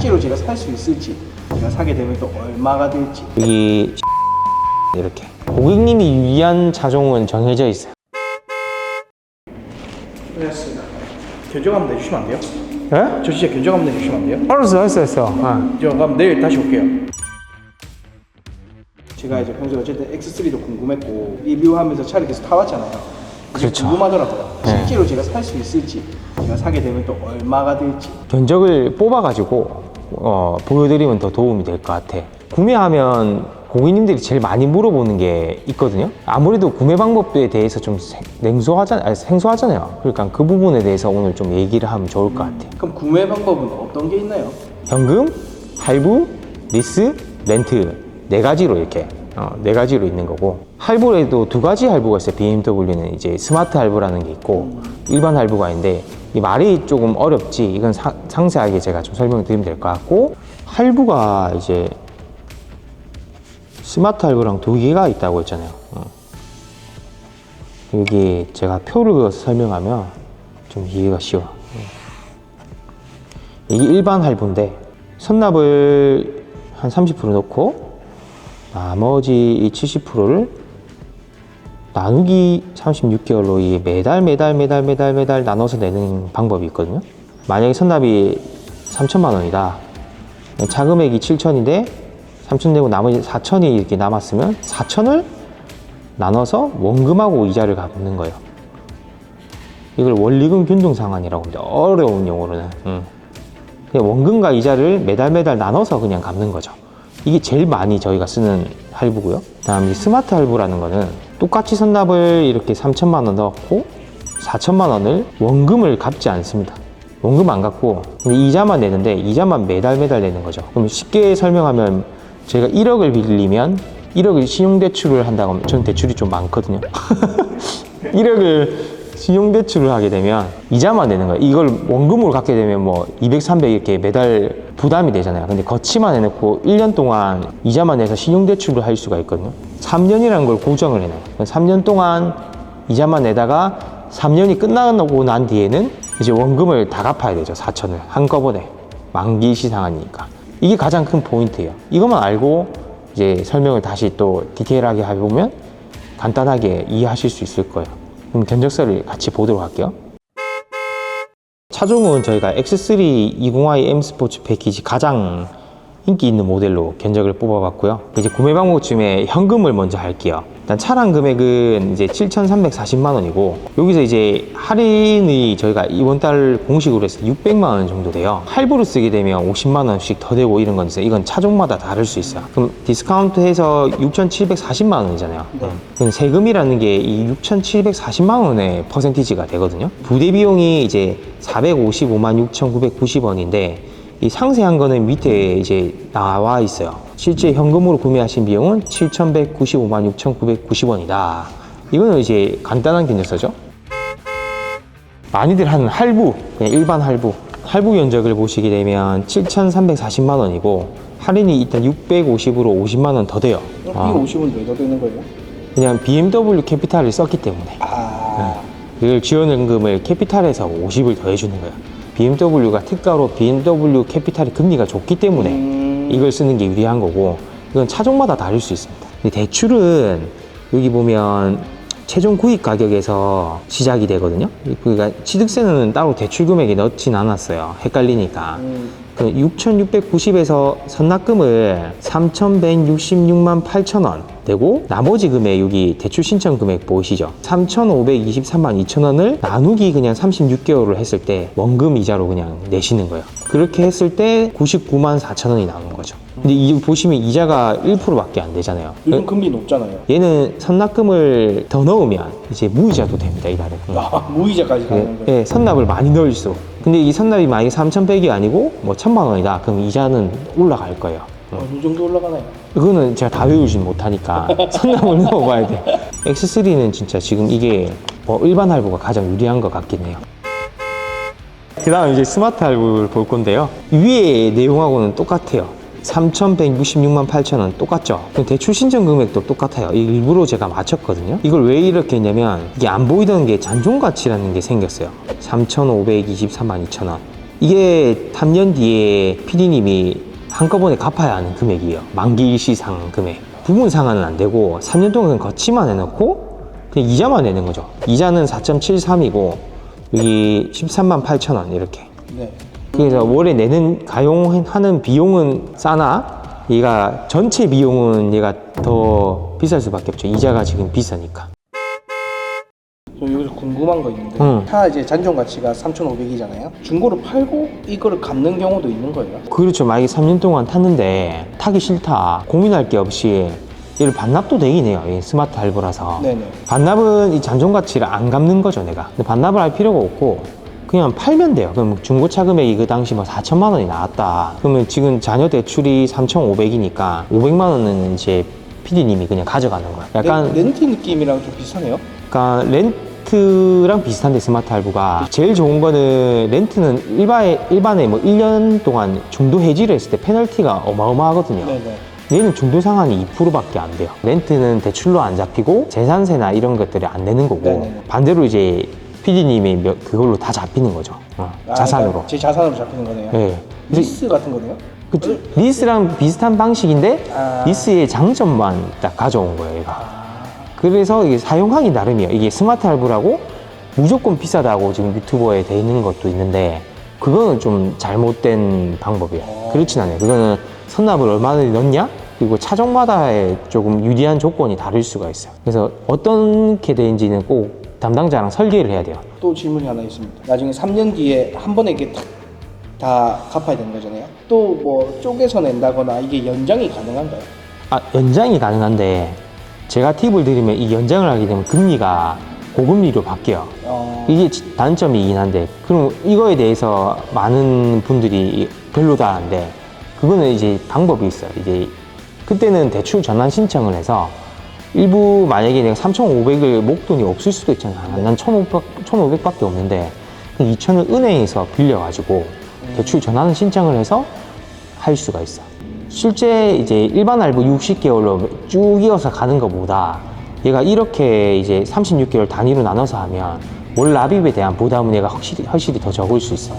실제로 제가 살 수 있을지, 제가 사게 되면 또 얼마가 될지. 여기 이렇게 고객님이 위한 차종은 정해져 있어요. 알겠습니다. 견적 한번 내주시면 안 돼요? 예? 저 진짜 견적 한번 내주시면 안 돼요? 알았어. 저 그럼 내일 다시 올게요. 제가 이제 평소에 어쨌든 X3도 궁금했고 리뷰하면서 차를 계속 타왔잖아요. 이게 그렇죠. 궁금하더라고요. 네. 실제로 제가 살 수 있을지, 제가 사게 되면 또 얼마가 될지. 견적을 뽑아가지고 보여드리면 더 도움이 될 것 같아. 구매하면 고객님들이 제일 많이 물어보는 게 있거든요. 아무래도 구매 방법에 대해서 좀 생소하잖아요. 그러니까 그 부분에 대해서 오늘 좀 얘기를 하면 좋을 것 같아. 그럼 구매 방법은 어떤 게 있나요? 현금, 할부, 리스, 렌트 네 가지로 이렇게 네 가지로 있는 거고, 할부에도 두 가지 할부가 있어요. BMW는 이제 스마트 할부라는 게 있고 일반 할부가 있는데, 이 말이 조금 어렵지 이건 상세하게 제가 좀 설명을 드리면 될 것 같고, 할부가 이제 스마트 할부랑 두 개가 있다고 했잖아요. 여기 제가 표를 그어서 설명하면 좀 이해가 쉬워. 이게 일반 할부인데 선납을 한 30% 넣고 나머지 이 70%를 나누기 36개월로 이 매달 나눠서 내는 방법이 있거든요. 만약에 선납이 3천만 원이다. 차금액이 7천인데 3천 내고 나머지 4천이 이렇게 남았으면 4천을 나눠서 원금하고 이자를 갚는 거예요. 이걸 원리금 균등 상환이라고 합니다. 어려운 용어로는. 그냥 원금과 이자를 매달 나눠서 그냥 갚는 거죠. 이게 제일 많이 저희가 쓰는 할부고요. 그다음 이 스마트 할부라는 거는 똑같이 선납을 이렇게 3천만 원 넣고 4천만 원을 원금을 갚지 않습니다. 원금 안 갚고 근데 이자만 내는데 이자만 매달 내는 거죠. 그럼 쉽게 설명하면 제가 1억을 빌리면 1억을 신용대출을 한다고 하면, 전 대출이 좀 많거든요. 1억을 신용대출을 하게 되면 이자만 내는 거예요. 이걸 원금으로 갚게 되면 뭐 200, 300 이렇게 매달 부담이 되잖아요. 근데 거치만 해놓고 1년 동안 이자만 내서 신용대출을 할 수가 있거든요. 3년이라는 걸 고정을 해놔요. 3년 동안 이자만 내다가 3년이 끝나고 난 뒤에는 이제 원금을 다 갚아야 되죠. 4천을 한꺼번에 만기 시상하니까. 이게 가장 큰 포인트예요. 이것만 알고 이제 설명을 다시 또 디테일하게 해보면 간단하게 이해하실 수 있을 거예요. 그럼 견적서를 같이 보도록 할게요. 차종은 저희가 X3 20i M 스포츠 패키지 가장 인기 있는 모델로 견적을 뽑아봤고요. 이제 구매 방법 중에 현금을 먼저 할게요. 일단 차량 금액은 이제 7,340만 원이고, 여기서 이제 할인이 저희가 이번 달 공식으로 해서 600만 원 정도 돼요. 할부로 쓰게 되면 50만 원씩 더 되고 이런 건데, 이건 차종마다 다를 수 있어요. 그럼 디스카운트 해서 6,740만 원이잖아요. 그럼 세금이라는 게 이 6,740만 원의 퍼센티지가 되거든요. 부대 비용이 이제 455만 6,990원인데, 이 상세한 거는 밑에 이제 나와 있어요. 실제 현금으로 구매하신 비용은 7,195만 6,990원이다. 이거는 이제 간단한 견적서죠. 많이들 하는 할부, 그냥 일반 할부. 할부 견적을 보시게 되면 7,340만 원이고, 할인이 일단 650으로 50만 원 더 돼요. 이 50은 왜 더 되는 거예요? 그냥 BMW 캐피탈을 썼기 때문에. 이걸 지원연금을 캐피탈에서 50을 더 해주는 거예요. BMW가 특가로 BMW 캐피탈의 금리가 좋기 때문에 이걸 쓰는 게 유리한 거고, 이건 차종마다 다를 수 있습니다. 근데 대출은 여기 보면 최종 구입 가격에서 시작이 되거든요. 그러니까 취득세는 따로 대출 금액에 넣진 않았어요. 헷갈리니까. 6,690에서 선납금을 3,166만 8천 원 되고, 나머지 금액 여기 대출 신청 금액 보이시죠? 3,523만 2천 원을 나누기 그냥 36개월을 했을 때 원금 이자로 그냥 내시는 거예요. 그렇게 했을 때 99만 4천 원이 나오는 거죠. 근데 이 보시면 이자가 1%밖에 안 되잖아요. 요즘 금리 높잖아요. 얘는 선납금을 더 넣으면 이제 무이자도 됩니다, 이 달에. 무이자까지 가는 거예요? 네, 선납을 많이 넣을수록. 근데 이 선납이 만약에 3,100이 아니고 뭐 1,000만 원이다. 그럼 이자는 올라갈 거예요. 어느 정도 올라가나요? 그거는 제가 다 외우진 못하니까 선납을 넣어봐야 돼. X3는 진짜 지금 이게 뭐 일반 할부가 가장 유리한 것 같긴 해요. 그 다음 이제 스마트 할부를 볼 건데요. 위에 내용하고는 똑같아요. 3,166만 8천 원 똑같죠? 대출 신청 금액도 똑같아요. 일부러 제가 맞췄거든요. 이걸 왜 이렇게 했냐면 이게 안 보이던 게 잔존가치라는 게 생겼어요. 3,523만 2천 원. 이게 3년 뒤에 PD님이 한꺼번에 갚아야 하는 금액이에요. 만기 일시상 금액. 부분 상환은 안 되고 3년 동안 거치만 해놓고 그냥 이자만 내는 거죠. 이자는 4.73이고 여기 13만 8천 원 이렇게. 네. 그래서 월에 내는 가용하는 비용은 싸나 얘가 전체 비용은 얘가 더 비쌀 수밖에 없죠. 이자가 지금 비싸니까. 저 여기서 궁금한 거 있는데 차 이제 잔존 가치가 3,500이잖아요. 중고로 팔고 이거를 갚는 경우도 있는 거예요? 그렇죠. 만약에 3년 동안 탔는데 타기 싫다 고민할 게 없이 얘를 반납도 되긴 해요. 이 스마트 할부라서. 네네. 반납은 이 잔존 가치를 안 갚는 거죠, 내가. 근데 반납을 할 필요가 없고 그냥 팔면 돼요. 그럼 중고차 금액이 그 당시 뭐 4천만 원이 나왔다. 그러면 지금 자녀 대출이 3,500이니까 500만 원은 이제 PD님이 그냥 가져가는 거야. 약간 렌트 느낌이랑 좀 비슷하네요? 그러니까 렌트랑 비슷한데 스마트 할부가 제일 좋은 거는 렌트는 일반에 뭐 1년 동안 중도 해지를 했을 때 페널티가 어마어마하거든요. 네네. 얘는 중도 상환이 2%밖에 안 돼요. 렌트는 대출로 안 잡히고 재산세나 이런 것들이 안 되는 거고 네네네. 반대로 이제 PD님이 그걸로 다 잡히는 거죠. 자산으로. 그러니까 제 자산으로 잡히는 거네요. 네. 리스 같은 거네요? 그쵸. 리스랑 비슷한 방식인데 아. 리스의 장점만 딱 가져온 거예요, 얘가. 그래서 이게 사용하기 나름이에요. 이게 스마트 할부라고 무조건 비싸다고 지금 유튜버에 돼 있는 것도 있는데 그거는 좀 잘못된 방법이에요. 그렇진 않아요. 그거는 선납을 얼마나 넣냐? 그리고 차종마다의 조금 유리한 조건이 다를 수가 있어요. 그래서 어떻게 되는지는 꼭 담당자랑 설계를 해야 돼요. 또 질문이 하나 있습니다. 나중에 3년 뒤에 한 번에 이게 다 갚아야 되는 거잖아요. 또 뭐 쪼개서 낸다거나 이게 연장이 가능한가요? 연장이 가능한데 제가 팁을 드리면 이 연장을 하게 되면 금리가 고금리로 바뀌어요. 이게 단점이긴 한데 그럼 이거에 대해서 많은 분들이 별로다는데 그거는 이제 방법이 있어요. 이제 그때는 대출 전환 신청을 해서 일부 만약에 내가 3,500을 목돈이 없을 수도 있잖아. 난 1,500밖에 없는데 2,000을 은행에서 빌려가지고 대출 전환 신청을 해서 할 수가 있어. 실제 이제 일반 할부 60개월로 쭉 이어서 가는 것보다 얘가 이렇게 이제 36개월 단위로 나눠서 하면 월 납입에 대한 부담은 얘가 확실히 더 적을 수 있어.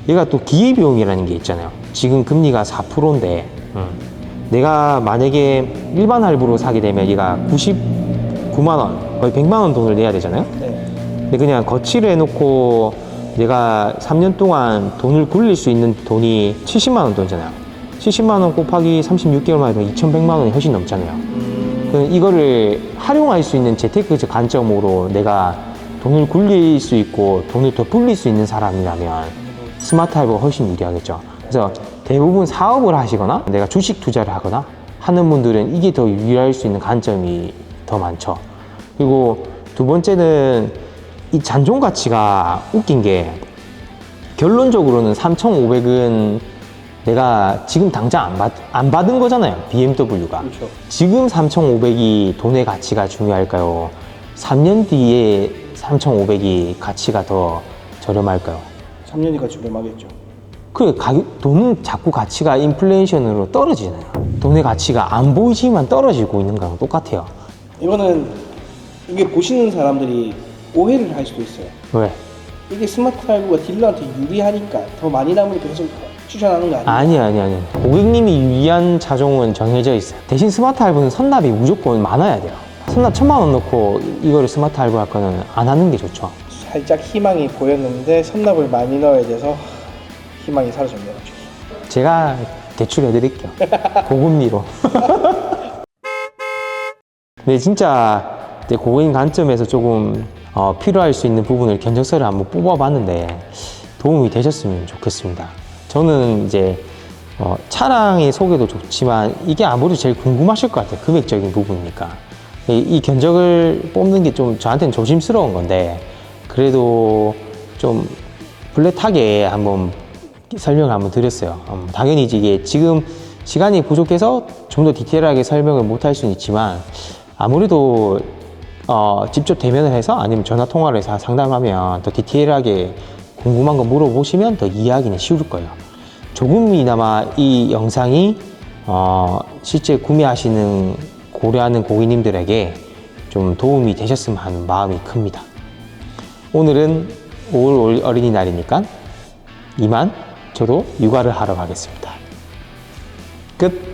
얘가 또 기회비용이라는 게 있잖아요. 지금 금리가 4%인데 내가 만약에 일반 할부로 사게 되면 얘가 99만 원, 거의 100만 원 돈을 내야 되잖아요. 네. 근데 그냥 거치를 해놓고 내가 3년 동안 돈을 굴릴 수 있는 돈이 70만 원 돈이잖아요. 70만 원 곱하기 36개월만 해도 2,100만 원이 훨씬 넘잖아요. 그럼 이거를 활용할 수 있는 재테크 관점으로 내가 돈을 굴릴 수 있고 돈을 더 불릴 수 있는 사람이라면 스마트 할부가 훨씬 유리하겠죠. 그래서 대부분 사업을 하시거나 내가 주식 투자를 하거나 하는 분들은 이게 더 유리할 수 있는 관점이 더 많죠. 그리고 두 번째는 이 잔존 가치가 웃긴 게 결론적으로는 3,500은 내가 지금 당장 안 받은 거잖아요. BMW가. 그렇죠. 지금 3,500이 돈의 가치가 중요할까요? 3년 뒤에 3,500이 가치가 더 저렴할까요? 3년이가 저렴하겠죠. 그 돈은 자꾸 가치가 인플레이션으로 떨어지잖아요. 돈의 가치가 안 보이지만 떨어지고 있는 거랑 똑같아요. 이거는 이게 보시는 사람들이 오해를 할 수도 있어요. 왜? 이게 스마트 할부가 딜러한테 유리하니까 더 많이 남으니까 계속 추천하는 거 아니에요? 아니. 고객님이 유리한 차종은 정해져 있어요. 대신 스마트 할부는 선납이 무조건 많아야 돼요. 선납 1,000만 원 넣고 이거를 스마트 할부 할 거는 안 하는 게 좋죠. 살짝 희망이 보였는데 선납을 많이 넣어야 돼서 희망이 사라졌네요. 제가 대출해 드릴게요. 고금리로. 근데 진짜 내 고객님 관점에서 조금 필요할 수 있는 부분을 견적서를 한번 뽑아봤는데 도움이 되셨으면 좋겠습니다. 저는 이제 차량의 소개도 좋지만 이게 아무래도 제일 궁금하실 것 같아요. 금액적인 부분이니까. 이 견적을 뽑는 게 좀 저한테는 조심스러운 건데 그래도 좀 플랫하게 한번 설명을 한번 드렸어요. 당연히 이게 지금 시간이 부족해서 좀 더 디테일하게 설명을 못 할 수는 있지만 아무래도 직접 대면을 해서 아니면 전화 통화를 해서 상담하면 더 디테일하게 궁금한 거 물어보시면 더 이해하기는 쉬울 거예요. 조금이나마 이 영상이 실제 구매하시는 고려하는 고객님들에게 좀 도움이 되셨으면 하는 마음이 큽니다. 오늘은 5월 어린이날이니까 이만 저도 육아를 하러 가겠습니다. 끝.